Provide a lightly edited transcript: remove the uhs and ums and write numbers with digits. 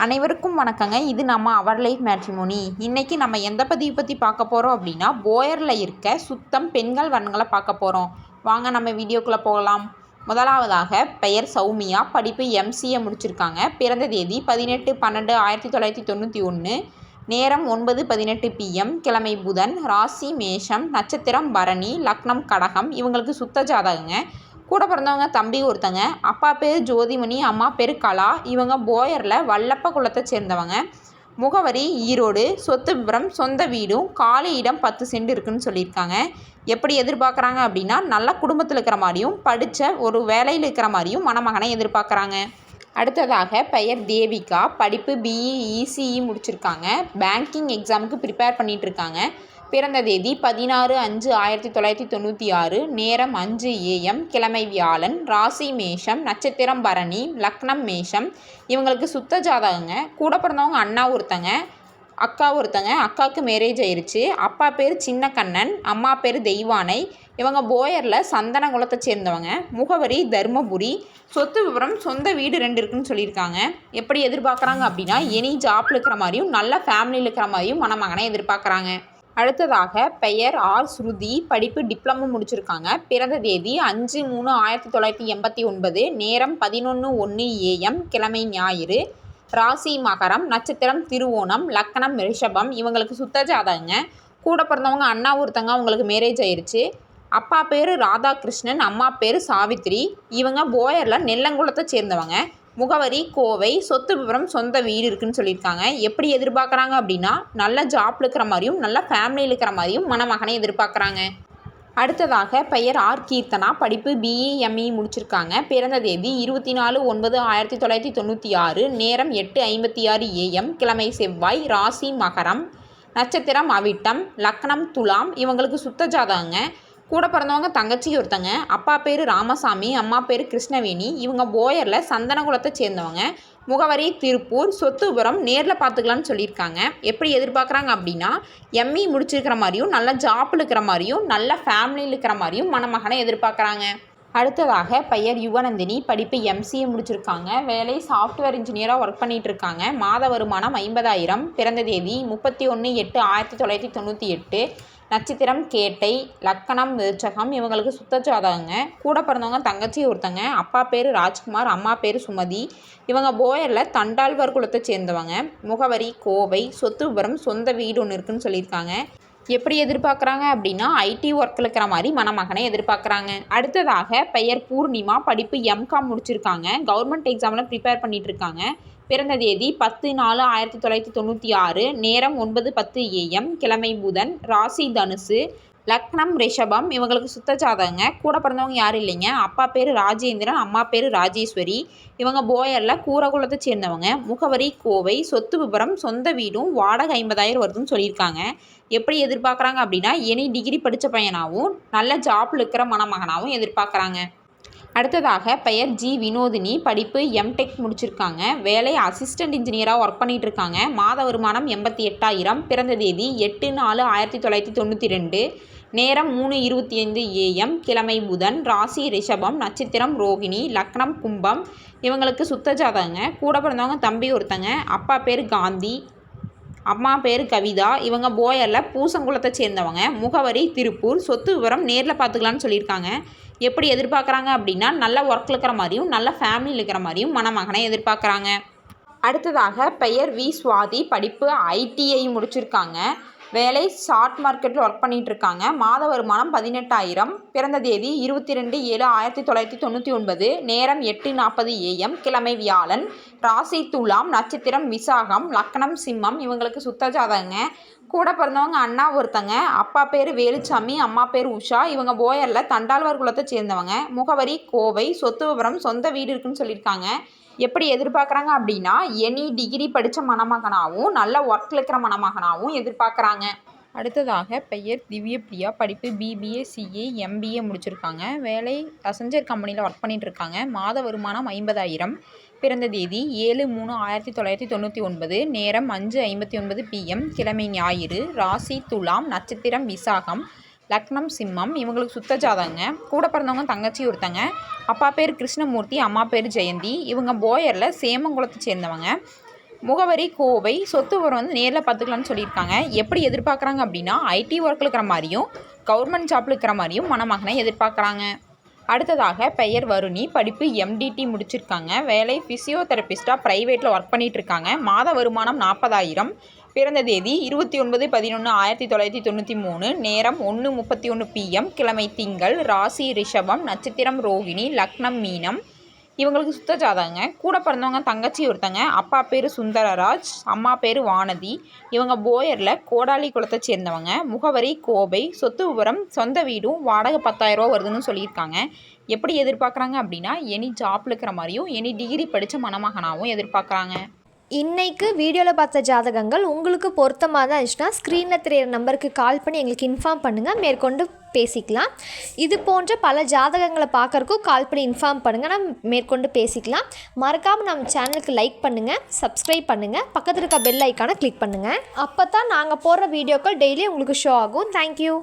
அனைவருக்கும் வணக்கங்க. இது நம்ம அவர் லைஃப் மேட்ரிமோனி. இன்றைக்கி நம்ம எந்த பதிவு பற்றி பார்க்க போகிறோம் அப்படின்னா, போயரில் இருக்க சுத்தம் பெண்கள் வரன்களை பார்க்க போகிறோம். வாங்க நம்ம வீடியோக்குள்ளே போகலாம். முதலாவதாக பெயர் சௌமியா, படிப்பு எம்சிஏ முடிச்சிருக்காங்க. பிறந்த தேதி 18/12/1991, நேரம் 9:18 PM, கிழமை புதன், ராசி மேஷம், நட்சத்திரம் பரணி, லக்னம் கடகம். இவங்களுக்கு சுத்த ஜாதகங்க. கூட பிறந்தவங்க தம்பி ஒருத்தங்க. அப்பா பேர் ஜோதிமணி, அம்மா பேர் கலா. இவங்க போயரில் வல்லப்ப குலத்தை சேர்ந்தவங்க. முகவரி ஈரோடு. சொத்து விவரம் சொந்த வீடும் காலி இடம் 10 சென்ட் இருக்குன்னு சொல்லியிருக்காங்க. எப்படி எதிர்பார்க்குறாங்க அப்படின்னா, நல்ல குடும்பத்தில் இருக்கிற மாதிரியும் படித்த ஒரு வேலையில் இருக்கிற மாதிரியும் மணமகனை எதிர்பார்க்குறாங்க. அடுத்ததாக பெயர் தேவிகா, படிப்பு பிஇ இசிஇ முடிச்சிருக்காங்க. பேங்கிங் எக்ஸாமுக்கு ப்ரிப்பேர் பண்ணிகிட்ருக்காங்க. பிறந்த தேதி 16/5/1996, நேரம் 5 AM, கிழமை வியாழன், ராசி மேஷம், நட்சத்திரம் பரணி, லக்னம் மேஷம். இவங்களுக்கு சுத்த ஜாதகங்க. கூட பிறந்தவங்க அண்ணா ஒருத்தங்க, அக்கா ஒருத்தங்க. அக்காவுக்கு மேரேஜ் ஆயிடுச்சு. அப்பா பேர் சின்ன கண்ணன், அம்மா பேர் தெய்வானை. இவங்க போயரில் சந்தன குலத்தை சேர்ந்தவங்க. முகவரி தருமபுரி. சொத்து விவரம் சொந்த வீடு 2 இருக்குன்னு சொல்லியிருக்காங்க. எப்படி எதிர்பார்க்குறாங்க அப்படின்னா, எனி ஜாப்பில் இருக்கிற மாதிரியும் நல்ல ஃபேமிலியில் இருக்கிற மாதிரியும் மணமகனை எதிர்பார்க்குறாங்க. அடுத்ததாக பெயர் ஆர் ஸ்ருதி, படிப்பு டிப்ளமோ முடிச்சிருக்காங்க. பிறந்த தேதி 5/3/1989, நேரம் 11:01 AM, கிழமை ஞாயிறு, ராசி மகரம், நட்சத்திரம் திருவோணம், லக்னம் ரிஷபம். இவங்களுக்கு சுத்த ஜாதகங்க. கூட பிறந்தவங்க அண்ணா ஒருத்தங்க, அவங்களுக்கு மேரேஜ் ஆயிடுச்சு. அப்பா பேர் ராதாகிருஷ்ணன், அம்மா பேர் சாவித்ரி. இவங்க போயரில் நெல்லங்குளத்தை சேர்ந்தவங்க. முகவரி கோவை. சொத்து விவரம் சொந்த வீடு இருக்குன்னு சொல்லியிருக்காங்க. எப்படி எதிர்பார்க்குறாங்க அப்படின்னா, நல்ல ஜாப்பில் இருக்கிற மாதிரியும் நல்ல ஃபேமிலியில் இருக்கிற மாதிரியும் மணமகனை எதிர்பார்க்குறாங்க. அடுத்ததாக பெயர் ஆர் கீர்த்தனா, படிப்பு பிஇ எம்இ முடிச்சிருக்காங்க. பிறந்த தேதி 24/9/1996, நேரம் 8:56 AM, கிழமை செவ்வாய், ராசி மகரம், நட்சத்திரம் அவிட்டம், லக்னம் துலாம். இவங்களுக்கு சுத்த ஜாதகங்க. கூட பிறந்தவங்க தங்கச்சி ஒருத்தங்க. அப்பா பேர் ராமசாமி, அம்மா பேர் கிருஷ்ணவேணி. இவங்க போயரில் சந்தன குலத்தை சேர்ந்தவங்க. முகவரி திருப்பூர். சொத்து விவரம் நேரில் பார்த்துக்கலான்னு சொல்லியிருக்காங்க. எப்படி எதிர்பார்க்குறாங்க அப்படின்னா, எம்இ முடிச்சிருக்கிற மாதிரியும் நல்ல ஜாப்பில் இருக்கிற மாதிரியும் நல்ல ஃபேமிலியில் இருக்கிற மாதிரியும் மணமகனை எதிர்பார்க்குறாங்க. அடுத்ததாக பெயர் யுவநந்தினி, படிப்பு எம்சிஏ முடிச்சிருக்காங்க. வேலை சாஃப்ட்வேர் இன்ஜினியராக ஒர்க் பண்ணிகிட்டு இருக்காங்க. மாத வருமானம் 50,000. பிறந்த தேதி 31/8/1998, நட்சத்திரம் கேட்டை, லக்கணம் விருச்சகம். இவங்களுக்கு சுத்த ஜாதகங்க. கூட பிறந்தவங்க தங்கச்சி ஒருத்தங்க. அப்பா பேர் ராஜ்குமார், அம்மா பேர் சுமதி. இவங்க போயரில் தண்டாழ்வார் குலத்தை சேர்ந்தவங்க. முகவரி கோவை. சொத்து விவரம் சொந்த வீடு ஒன்று இருக்குன்னு சொல்லியிருக்காங்க. எப்படி எதிர்பார்க்குறாங்க அப்படின்னா, ஐடி ஒர்க்கில் இருக்கிற மாதிரி மணமகனை எதிர்பார்க்குறாங்க. அடுத்ததாக பெயர் பூர்ணிமா, படிப்பு எம்காம் முடிச்சிருக்காங்க. கவர்மெண்ட் எக்ஸாமில் ப்ரிப்பேர் பண்ணிகிட்டு இருக்காங்க. பிறந்த தேதி 10/4/1996, நேரம் 9:10 AM, கிழமை புதன், ராசி தனுசு, லக்னம் ரிஷபம். இவங்களுக்கு சுத்த ஜாதகங்க. கூட பிறந்தவங்க யாரும் இல்லைங்க. அப்பா பேர் ராஜேந்திரன், அம்மா பேர் ராஜேஸ்வரி. இவங்க போயரில் கூரகுலத்தை சேர்ந்தவங்க. முகவரி கோவை. சொத்து விவரம் சொந்த வீடும் வாடகை 50,000 வருதுன்னு சொல்லியிருக்காங்க. எப்படி எதிர்பார்க்குறாங்க அப்படின்னா, எனி டிகிரி படித்த பையனாகவும் நல்ல ஜாப்பில் இருக்கிற மணமகனாகவும் எதிர்பார்க்குறாங்க. அடுத்ததாக பெயர் ஜி வினோதினி, படிப்பு எம்டெக் முடிச்சிருக்காங்க. வேலை அசிஸ்டன்ட் இன்ஜினியராக ஒர்க் பண்ணிகிட்டு இருக்காங்க. மாத வருமானம் 88,000. பிறந்த தேதி 8/4/1992, நேரம் 3:25 AM, கிழமை புதன், ராசி ரிஷபம், நட்சத்திரம் ரோகிணி, லக்னம் கும்பம். இவங்களுக்கு சுத்த ஜாதகங்க. கூட பிறந்தவங்க தம்பி ஒருத்தங்க. அப்பா பேர் காந்தி, அம்மா பேர் கவிதா. இவங்க போயரில் பூசங்குளத்தை சேர்ந்தவங்க. முகவரி திருப்பூர். சொத்து விவரம் நேரில் பார்த்துக்கலான்னு சொல்லியிருக்காங்க. எப்படி எதிர்பார்க்குறாங்க அப்படின்னா, நல்ல ஒர்க்கில் இருக்கிற மாதிரியும் நல்ல ஃபேமிலியில் இருக்கிற மாதிரியும் மணமகனை எதிர்பார்க்குறாங்க. அடுத்ததாக பெயர் வி சுவாதி, படிப்பு ஐடிஐ முடிச்சிருக்காங்க. வேலை ஷார்ட் மார்க்கெட்டில் ஒர்க் பண்ணிகிட்டு இருக்காங்க. மாத வருமானம் 18,000. பிறந்த தேதி 22/7/1999, நேரம் 8:40 AM, கிழமை வியாழன், ராசி துலாம், நட்சத்திரம் விசாகம், லக்னம் சிம்மம். இவங்களுக்கு சுத்த ஜாதகங்க. கூட பிறந்தவங்க அண்ணா ஒருத்தங்க. அப்பா பேர் வேலுச்சாமி, அம்மா பேர் உஷா. இவங்க போயரில் தண்டாழ்வார் குலத்தை சேர்ந்தவங்க. முகவரி கோவை. சொத்து விவரம் சொந்த வீடு இருக்குன்னு சொல்லியிருக்காங்க. எப்படி எதிர்பார்க்குறாங்க அப்படின்னா, எனி டிகிரி படித்த மணமகனாகவும் நல்ல ஒர்க்கில் இருக்கிற மணமகனாகவும் எதிர்பார்க்குறாங்க. அடுத்ததாக பெயர் திவ்யபிரியா, படிப்பு பிபிஏ சிஏ எம்பிஏ முடிச்சிருக்காங்க. வேலை அசஞ்சர் கம்பெனியில் ஒர்க் பண்ணிகிட்டு இருக்காங்க. மாத வருமானம் 50,000. பிறந்த தேதி 7/3/1999, நேரம் 5:59 PM, கிழமை ஞாயிறு, ராசி துலாம், நட்சத்திரம் விசாகம், லக்னம் சிம்மம். இவங்களுக்கு சுத்த ஜாதகங்க. கூட பிறந்தவங்க தங்கச்சி ஒருத்தங்க. அப்பா பேர் கிருஷ்ணமூர்த்தி, அம்மா பேர் ஜெயந்தி. இவங்க போயரில் சேமங்குளத்தை சேர்ந்தவங்க. முகவரி கோவை, சொத்து விவரம் வந்து நேரில் பார்த்துக்கலான்னு சொல்லியிருக்காங்க. எப்படி எதிர்பார்க்குறாங்க அப்படின்னா ஐடி ஒர்க்கில் இருக்கிற மாதிரியும் கவர்மெண்ட் ஜாப்பில் இருக்கிற மாதிரியும் மணமகனை எதிர்பார்க்குறாங்க. அடுத்ததாக பெயர் வருணி, படிப்பு MDT முடிச்சிருக்காங்க. வேலை ஃபிசியோதெரபிஸ்டாக ப்ரைவேட்டில் ஒர்க் பண்ணிகிட்ருக்காங்க. மாத வருமானம் 40,000. பிறந்த தேதி 29/11/1993. நேரம் 1:31 PM. கிழமை திங்கள். ராசி ரிஷபம், நட்சத்திரம் ரோகிணி, லக்னம் மீனம். இவங்களுக்கு சுத்த ஜாதகங்க. கூட பிறந்தவங்க தங்கச்சி ஒருத்தங்க. அப்பா பேர் சுந்தரராஜ், அம்மா பேர் வானதி. இவங்க போயரில் கோடாலி குளத்தை சேர்ந்தவங்க. முகவரி கோவை. சொத்து விவரம் சொந்த வீடும் வாடகை 10,000 ரூபா வருதுன்னு சொல்லியிருக்காங்க. எப்படி எதிர்பார்க்குறாங்க அப்படின்னா எனி ஜாப்பில் இருக்கிற மாதிரியும் எனி டிகிரி படித்த மணமகனாகவும் எதிர்பார்க்குறாங்க. இன்றைக்கு வீடியோவில் பார்த்த ஜாதகங்கள் உங்களுக்கு பொருத்தமாக தான் இருந்துச்சுன்னா ஸ்க்ரீனில் தெரியிற நம்பருக்கு கால் பண்ணி எங்களுக்கு இன்ஃபார்ம் பண்ணுங்கள், மேற்கொண்டு பேசிக்கலாம். இது போன்ற பல ஜாதகங்களை பார்க்குறக்கும் கால் பண்ணி இன்ஃபார்ம் பண்ணுங்கள், நம்ம மேற்கொண்டு பேசிக்கலாம். மறக்காமல் நம்ம சேனலுக்கு லைக் பண்ணுங்கள், சப்ஸ்கிரைப் பண்ணுங்கள், பக்கத்தில் இருக்க பெல் ஐக்கானை கிளிக் பண்ணுங்கள். அப்போ தான் நாங்கள் போடுற வீடியோக்கள் டெய்லி உங்களுக்கு ஷோ ஆகும். தேங்க்யூ.